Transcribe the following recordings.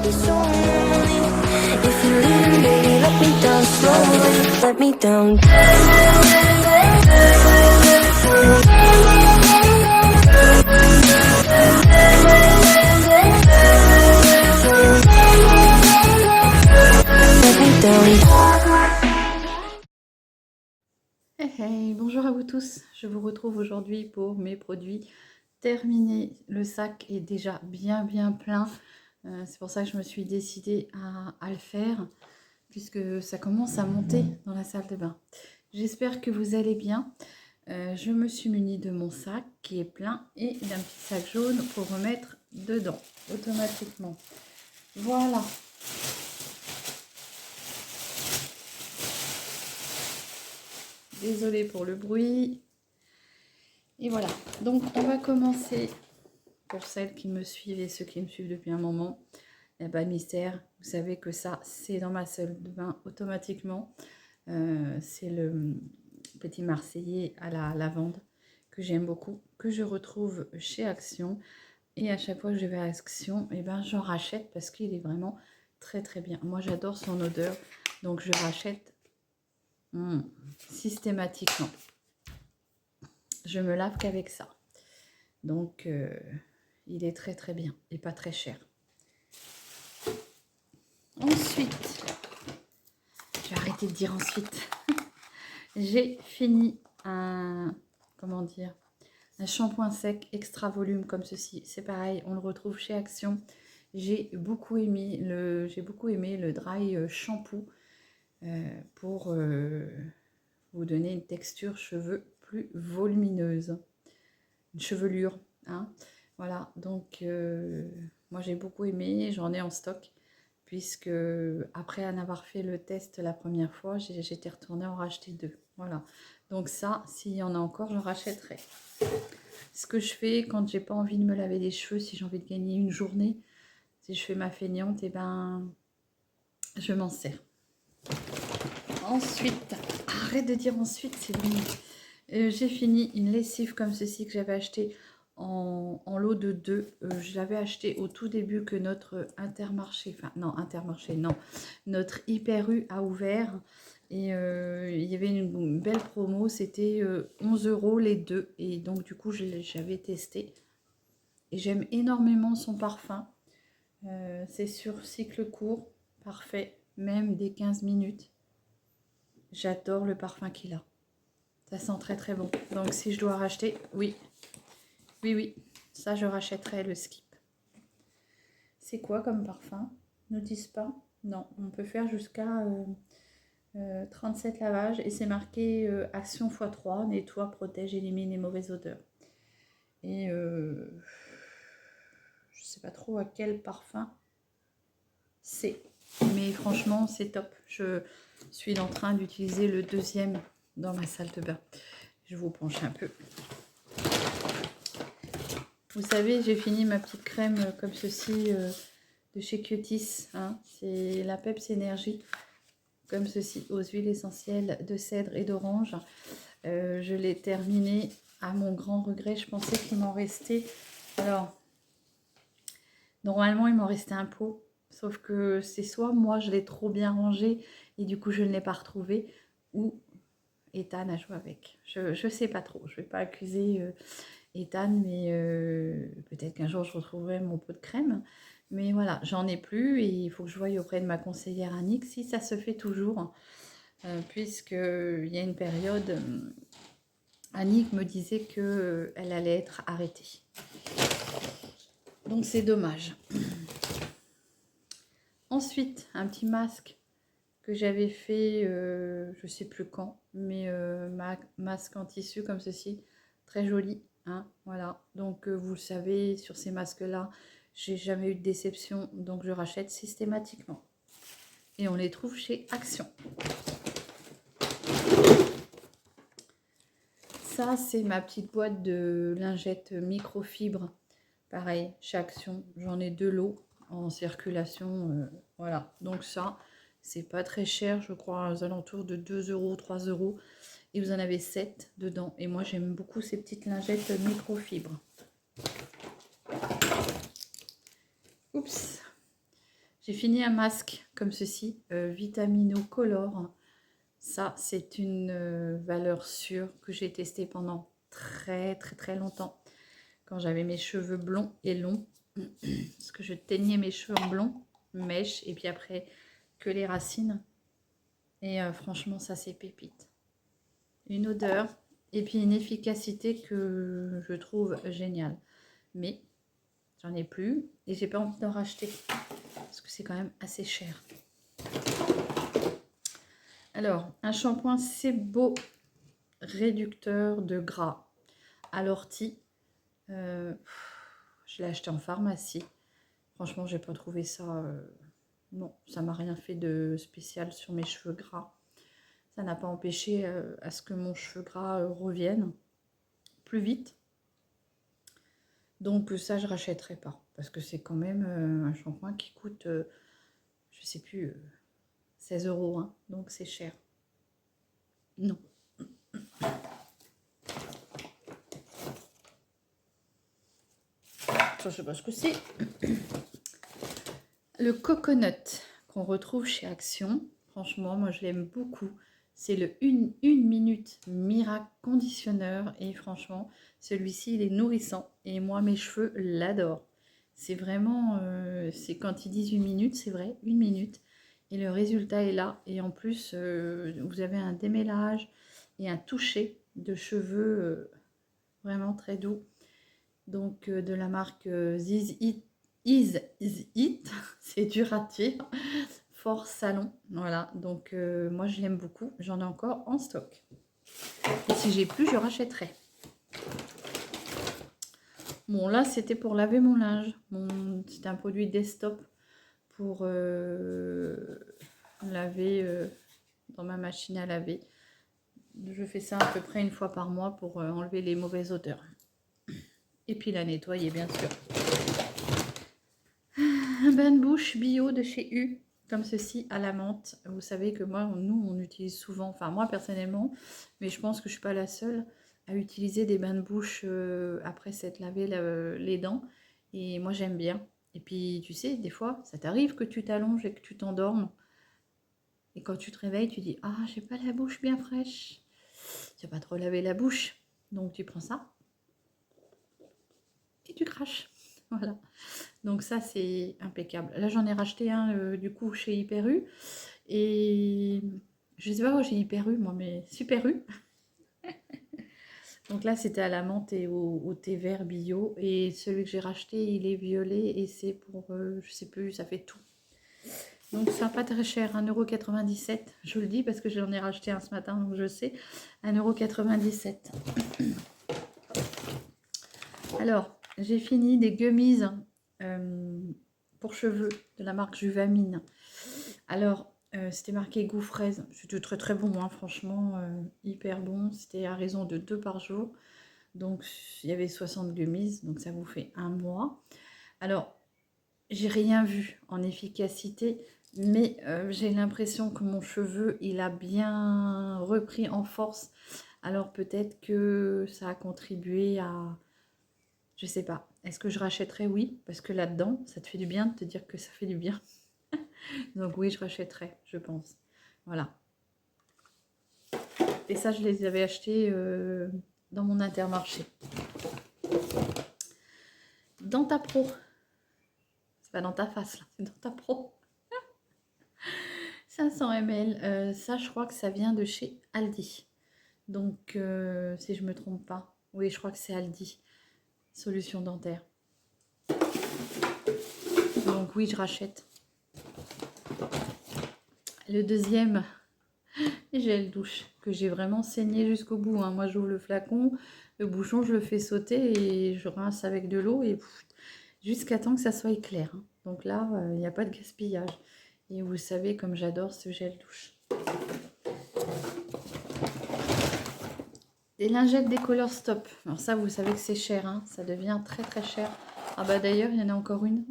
be so lonely. If you're leaving, baby, let me down slowly. Let me down. Let me down. Hey, hey, bonjour à vous tous, je vous retrouve aujourd'hui pour mes produits terminés. Le sac est déjà bien plein, c'est pour ça que je me suis décidée à le faire, puisque ça commence à monter dans la salle de bain. J'espère que vous allez bien. Je me suis munie de mon sac qui est plein et d'un petit sac jaune pour remettre dedans automatiquement. Voilà. Désolée pour le bruit. Et voilà, donc on va commencer, pour celles qui me suivent et ceux qui me suivent depuis un moment, il n'y a pas de mystère, vous savez que ça c'est dans ma salle de bain automatiquement. C'est le petit Marseillais à la lavande que j'aime beaucoup, que je retrouve chez Action. Et à chaque fois que je vais à Action, et ben, j'en rachète parce qu'il est vraiment très bien. Moi j'adore son odeur, donc je rachète systématiquement. Je me lave qu'avec ça. Donc, il est très bien et pas très cher. Ensuite, je vais arrêter de dire ensuite. J'ai fini un shampoing sec extra volume comme ceci. C'est pareil, on le retrouve chez Action. J'ai beaucoup aimé le dry shampoo pour vous donner une texture cheveux plus volumineuse. Une chevelure, hein. Voilà, donc moi j'ai beaucoup aimé, j'en ai en stock, puisque après en avoir fait le test la première fois, j'étais retournée en racheter 2. Voilà, donc ça, s'il y en a encore, j'en rachèterai. Ce que je fais quand j'ai pas envie de me laver les cheveux, si j'ai envie de gagner une journée, si je fais ma feignante, et ben je m'en sers. Ensuite, arrête de dire ensuite, c'est bon. J'ai fini une lessive comme ceci que j'avais acheté en lot de 2. Je l'avais acheté au tout début que notre notre Hyper U a ouvert. Et il y avait une belle promo, c'était 11 € les deux. Et donc du coup, j'avais testé. Et j'aime énormément son parfum. C'est sur cycle court, parfait, même des 15 minutes. J'adore le parfum qu'il a. Ça sent très bon. Donc si je dois racheter, oui, ça je rachèterai le Skip. C'est quoi comme parfum? Ne disent pas. Non, on peut faire jusqu'à 37 lavages et c'est marqué Action x3, nettoie, protège, élimine les mauvaises odeurs. Et je sais pas trop à quel parfum c'est, mais franchement c'est top. Je suis en train d'utiliser le deuxième dans ma salle de bain. Je vous penche un peu. Vous savez, j'ai fini ma petite crème comme ceci de chez Cutis. Hein. C'est la Peps Énergie, comme ceci, aux huiles essentielles de cèdre et d'orange. Je l'ai terminée à mon grand regret. Je pensais qu'il m'en restait. Alors, normalement, il m'en restait un pot. Sauf que c'est soit moi, je l'ai trop bien rangé et du coup, je ne l'ai pas retrouvé. Ou Ethan a joué avec. Je sais pas trop. Je vais pas accuser Ethan, mais peut-être qu'un jour je retrouverai mon pot de crème. Mais voilà, j'en ai plus et il faut que je voie auprès de ma conseillère Annick si ça se fait toujours. Puisqu'il y a une période, Annick me disait qu'elle allait être arrêtée. Donc c'est dommage. Ensuite, un petit masque que j'avais fait, je sais plus quand, mais masque en tissu comme ceci, très joli, hein, voilà. Donc vous le savez, sur ces masques-là, j'ai jamais eu de déception, donc je rachète systématiquement. Et on les trouve chez Action. Ça, c'est ma petite boîte de lingettes microfibre. Pareil, chez Action, j'en ai 2 lots en circulation, voilà. Donc ça, c'est pas très cher, je crois aux alentours de 2 €, 3 €. Et vous en avez 7 dedans. Et moi, j'aime beaucoup ces petites lingettes microfibres. Oups. J'ai fini un masque comme ceci, Vitamino Color. Ça, c'est une valeur sûre que j'ai testée pendant très très très longtemps. Quand j'avais mes cheveux blonds et longs. Parce que je teignais mes cheveux en blond, mèche, et puis après que les racines. Et franchement, ça c'est pépite. Une odeur et puis une efficacité que je trouve géniale. Mais j'en ai plus et j'ai pas envie d'en racheter parce que c'est quand même assez cher. Alors, un shampoing C'est Beau réducteur de gras à l'ortie. Je l'ai acheté en pharmacie. Franchement, j'ai pas trouvé ça. Non, ça m'a rien fait de spécial sur mes cheveux gras. Ça n'a pas empêché à ce que mon cheveu gras revienne plus vite. Donc ça, je rachèterai pas. Parce que c'est quand même un shampoing qui coûte, je sais plus, 16 €. Hein, donc c'est cher. Non. Ça, je sais pas ce que c'est. Le coconut qu'on retrouve chez Action. Franchement, moi, je l'aime beaucoup. C'est le 1 minute miracle conditionneur et franchement, celui-ci, il est nourrissant et moi, mes cheveux l'adorent. C'est vraiment, c'est quand ils disent 1 minute, c'est vrai, 1 minute et le résultat est là. Et en plus, vous avez un démêlage et un toucher de cheveux vraiment très doux. Donc, de la marque Is It, c'est dur à dire. Fort Salon, voilà, donc moi je l'aime beaucoup, j'en ai encore en stock. Et si j'ai plus, je rachèterai. Bon, là c'était pour laver mon linge, c'était un produit desktop pour laver dans ma machine à laver. Je fais ça à peu près une fois par mois pour enlever les mauvaises odeurs. Et puis la nettoyer bien sûr. Un bain de bouche bio de chez U. Comme ceci à la menthe. Vous savez que moi, nous, on utilise souvent, enfin moi personnellement, mais je pense que je ne suis pas la seule à utiliser des bains de bouche après s'être lavé les dents. Et moi, j'aime bien. Et puis, tu sais, des fois, ça t'arrive que tu t'allonges et que tu t'endormes. Et quand tu te réveilles, tu dis « Ah, j'ai pas la bouche bien fraîche. » Tu n'as pas trop lavé la bouche. Donc, tu prends ça et tu craches. Voilà. Donc ça, c'est impeccable. Là, j'en ai racheté un, du coup, chez Hyper U. Et je sais pas où j'ai Hyper U, moi, mais Super U. Donc là, c'était à la menthe et au thé vert bio. Et celui que j'ai racheté, il est violet. Et c'est pour, je sais plus, ça fait tout. Donc ça pas très cher, 1,97 €. Je vous le dis parce que j'en ai racheté un ce matin, donc je sais. 1,97 €. Alors, j'ai fini des gummies pour cheveux de la marque Juvamine. Alors, c'était marqué goût fraise. C'était très très bon, hein, franchement, hyper bon. C'était à raison de 2 par jour. Donc, il y avait 60 gummies, donc ça vous fait un mois. Alors, j'ai rien vu en efficacité, mais j'ai l'impression que mon cheveu, il a bien repris en force. Alors, peut-être que ça a contribué à... Je sais pas. Est-ce que je rachèterais? Oui, parce que là-dedans, ça te fait du bien de te dire que ça fait du bien. Donc oui, je rachèterais, je pense. Voilà. Et ça, je les avais achetés dans mon Intermarché. Dans ta pro. C'est pas dans ta face, là, c'est dans ta pro. 500 ml. Ça, je crois que ça vient de chez Aldi. Donc, si je me trompe pas. Oui, je crois que c'est Aldi. Solution dentaire. Donc oui, je rachète. Le deuxième gel douche que j'ai vraiment saigné jusqu'au bout. Hein. Moi, j'ouvre le flacon, le bouchon, je le fais sauter et je rince avec de l'eau et jusqu'à temps que ça soit clair. Hein. Donc là, il n'y a pas de gaspillage. Et vous savez comme j'adore ce gel douche. Des lingettes décolore stop. Alors ça, vous savez que c'est cher. Hein. Ça devient très très cher. Ah bah d'ailleurs, il y en a encore une.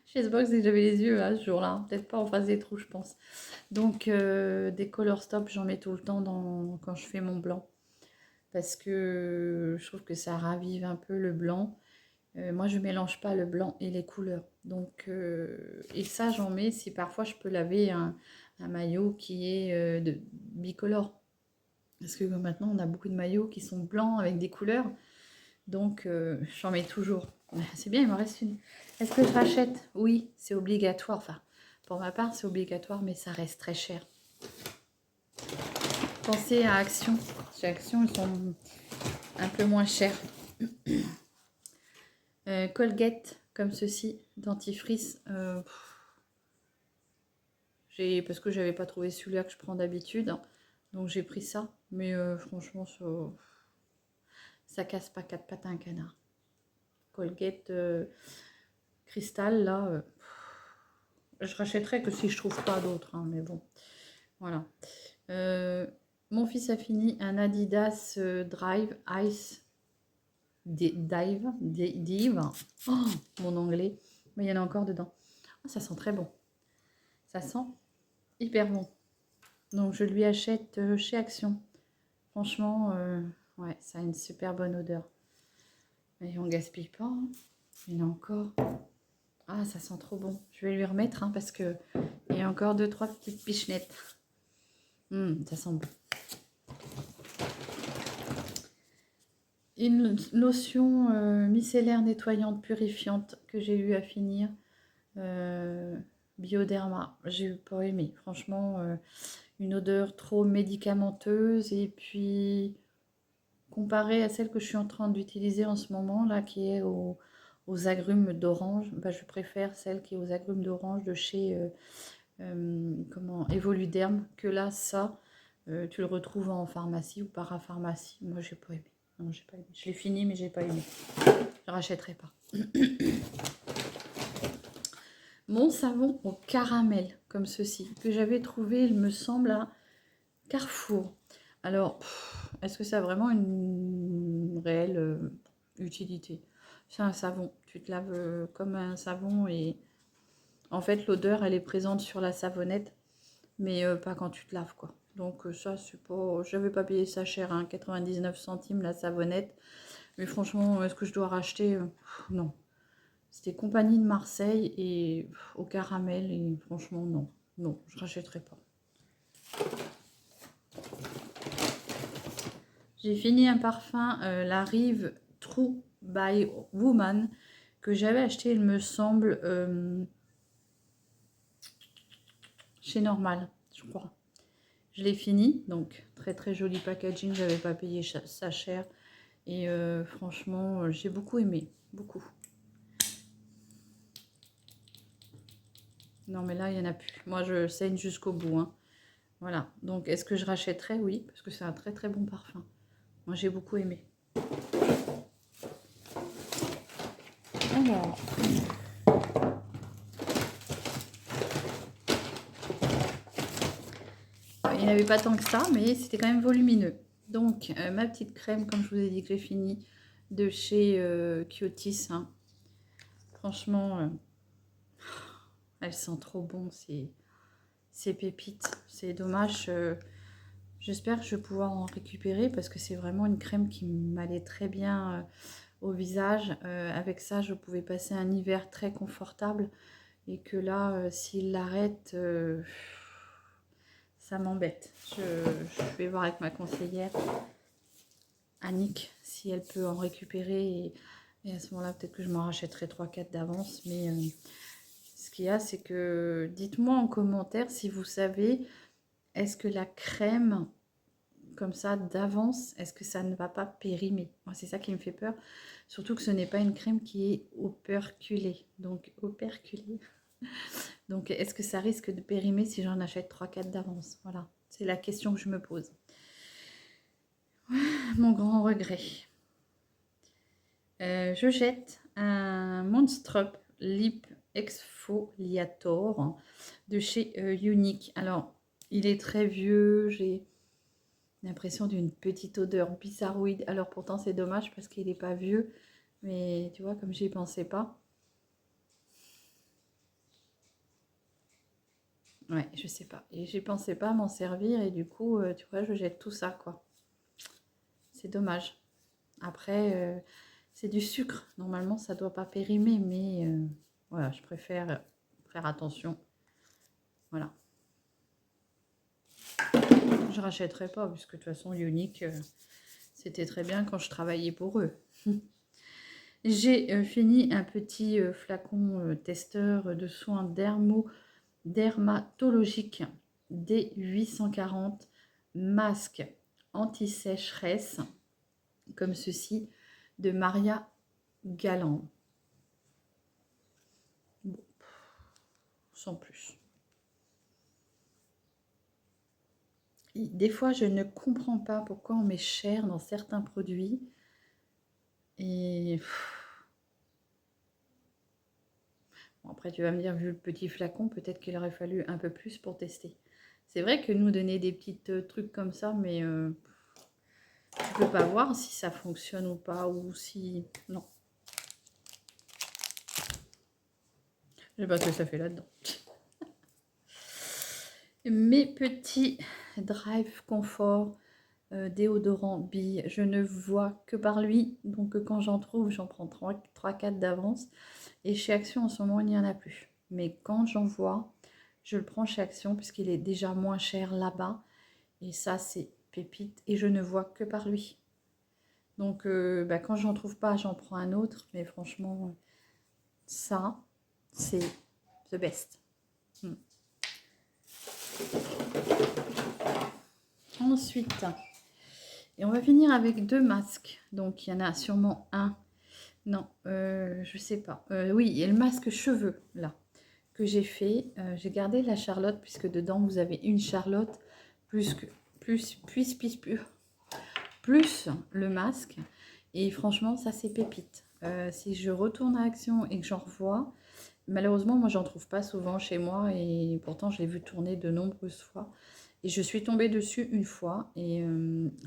Je sais pas que j'avais les yeux là, ce jour-là. Peut-être pas en face des trous, je pense. Donc, des color stop, j'en mets tout le temps quand je fais mon blanc. Parce que je trouve que ça ravive un peu le blanc. Moi, je mélange pas le blanc et les couleurs. Donc, et ça, j'en mets si parfois je peux laver un maillot qui est de bicolore. Parce que maintenant, on a beaucoup de maillots qui sont blancs avec des couleurs. Donc, j'en mets toujours. C'est bien, il m'en reste une. Est-ce que je rachète? Oui, c'est obligatoire. Enfin, pour ma part, c'est obligatoire, mais ça reste très cher. Pensez à Action. Chez Action, ils sont un peu moins chers. Colgate, comme ceci, dentifrice. Parce que j'avais pas trouvé celui-là que je prends d'habitude. Donc, j'ai pris ça. Mais franchement, ça casse pas quatre pattes à un canard. Colgate cristal, là, je rachèterai que si je trouve pas d'autres, hein, mais bon, voilà. Mon fils a fini un Adidas Drive Ice Dive, oh, mon anglais, mais il y en a encore dedans. Oh, ça sent très bon, ça sent hyper bon. Donc je lui achète chez Action. Franchement, ouais, ça a une super bonne odeur. Et on gaspille pas, hein. Il y en a encore. Ah, ça sent trop bon. Je vais lui remettre, hein, parce que il y a encore 2-3 petites pichenettes. Ça sent bon. Une lotion micellaire nettoyante purifiante que j'ai eu à finir. Bioderma. J'ai pas aimé. Franchement, une odeur trop médicamenteuse. Et puis, comparée à celle que je suis en train d'utiliser en ce moment, là, qui est aux agrumes d'orange, bah, je préfère celle qui est aux agrumes d'orange de chez Evoluderm, que là, ça, tu le retrouves en pharmacie ou parapharmacie. Moi, j'ai pas aimé. Non, j'ai pas aimé. Je l'ai fini, mais j'ai pas aimé. Je rachèterai pas. Mon savon au caramel, comme ceci, que j'avais trouvé, il me semble, à Carrefour. Alors, est-ce que ça a vraiment une réelle utilité? C'est un savon. Tu te laves comme un savon et en fait, l'odeur, elle est présente sur la savonnette, mais pas quand tu te laves, quoi. Donc ça, c'est pas... J'avais pas payé ça cher, hein, 99 centimes la savonnette. Mais franchement, est-ce que je dois racheter? Non. C'était Compagnie de Marseille et au caramel, et franchement, non. Non, je rachèterai pas. J'ai fini un parfum, la Rive True by Woman, que j'avais acheté, il me semble, chez Normal, je crois. Je l'ai fini, donc très très joli packaging, j'avais pas payé ça cher. Et franchement, j'ai beaucoup aimé, beaucoup. Non mais là, il n'y en a plus. Moi, je saigne jusqu'au bout, hein. Voilà, donc est-ce que je rachèterais? Oui, parce que c'est un très très bon parfum. Moi, j'ai beaucoup aimé. Alors... il n'y en avait pas tant que ça, mais c'était quand même volumineux. Donc, ma petite crème, comme je vous ai dit que j'ai fini, de chez Kiotis. Hein. Franchement, elle sent trop bon, ces pépites. C'est dommage. J'espère que je vais pouvoir en récupérer parce que c'est vraiment une crème qui m'allait très bien au visage. Avec ça, je pouvais passer un hiver très confortable. Et que là, s'il l'arrête... ça m'embête. Je vais voir avec ma conseillère, Annick, si elle peut en récupérer. Et à ce moment-là, peut-être que je m'en rachèterai 3-4 d'avance. Mais ce qu'il y a, c'est que dites-moi en commentaire si vous savez, est-ce que la crème, comme ça, d'avance, est-ce que ça ne va pas périmer? Moi, c'est ça qui me fait peur. Surtout que ce n'est pas une crème qui est operculée. Donc, operculée. Donc, est-ce que ça risque de périmer si j'en achète 3-4 d'avance? Voilà, c'est la question que je me pose. Mon grand regret. Je jette un Monstrup Lip Exfoliator de chez Unique. Alors, il est très vieux, j'ai l'impression d'une petite odeur bizarroïde. Alors, pourtant, c'est dommage parce qu'il n'est pas vieux, mais tu vois, comme j'y pensais pas. Ouais, je sais pas. Et j'y pensais pas m'en servir et du coup, tu vois, je jette tout ça, quoi. C'est dommage. Après, c'est du sucre. Normalement, ça doit pas périmer, mais Voilà, je préfère faire attention. Voilà. Je rachèterai pas, puisque de toute façon, Unique, c'était très bien quand je travaillais pour eux. J'ai fini un petit flacon testeur de soins dermatologiques D840 masque anti-sécheresse, comme ceci, de Maria Galland. Bon, sans plus. Des fois, je ne comprends pas pourquoi on met cher dans certains produits. Et bon, après, tu vas me dire, vu le petit flacon, peut-être qu'il aurait fallu un peu plus pour tester. C'est vrai que nous donner des petits trucs comme ça, mais tu peux pas voir si ça fonctionne ou pas, ou si... Non. Je sais pas ce que ça fait là-dedans. Mes petits Drive Confort déodorant bille, je ne vois que par lui. Donc quand j'en trouve, j'en prends 3-4 d'avance. Et chez Action, en ce moment, il n'y en a plus. Mais quand j'en vois, je le prends chez Action puisqu'il est déjà moins cher là-bas. Et ça, c'est pépite. Et je ne vois que par lui. Donc quand j'en trouve pas, j'en prends un autre. Mais franchement, ça, c'est the best. Ensuite, et on va finir avec 2 masques. Donc il y en a sûrement un. Non, je sais pas. Oui, il y a le masque cheveux là que j'ai fait. J'ai gardé la Charlotte puisque dedans vous avez une Charlotte plus le masque. Et franchement, ça c'est pépite. Si je retourne à Action et que j'en revois, malheureusement moi j'en trouve pas souvent chez moi et pourtant je l'ai vu tourner de nombreuses fois. Et je suis tombée dessus une fois et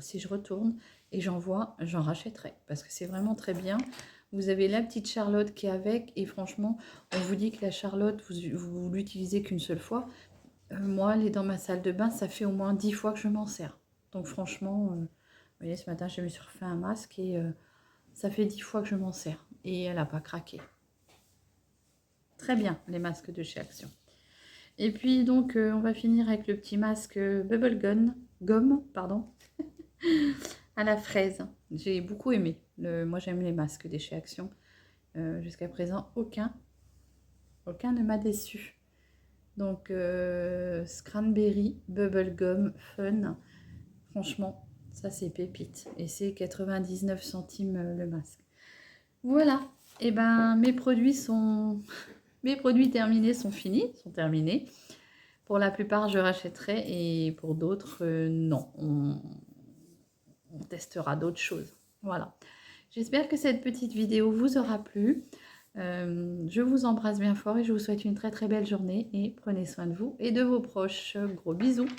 si je retourne et j'en vois, j'en rachèterai parce que c'est vraiment très bien. Vous avez la petite Charlotte qui est avec et franchement, on vous dit que la Charlotte, vous l'utilisez qu'une seule fois. Moi, elle est dans ma salle de bain, ça fait au moins 10 fois que je m'en sers. Donc franchement, vous voyez, ce matin, je me suis refait un masque et ça fait 10 fois que je m'en sers. Et elle n'a pas craqué. Très bien, les masques de chez Action. Et puis donc, on va finir avec le petit masque Bubble Gum, pardon, à la fraise. J'ai beaucoup aimé. Moi, j'aime les masques des chez Action. Jusqu'à présent, aucun ne m'a déçu. Donc, Cranberry Bubble Gum Fun. Franchement, ça, c'est pépite. Et c'est 99 centimes le masque. Voilà. Et ben, mes produits terminés sont finis, sont terminés. Pour la plupart, je rachèterai et pour d'autres, non. On testera d'autres choses. Voilà. J'espère que cette petite vidéo vous aura plu. Je vous embrasse bien fort et je vous souhaite une très très belle journée et prenez soin de vous et de vos proches. Gros bisous.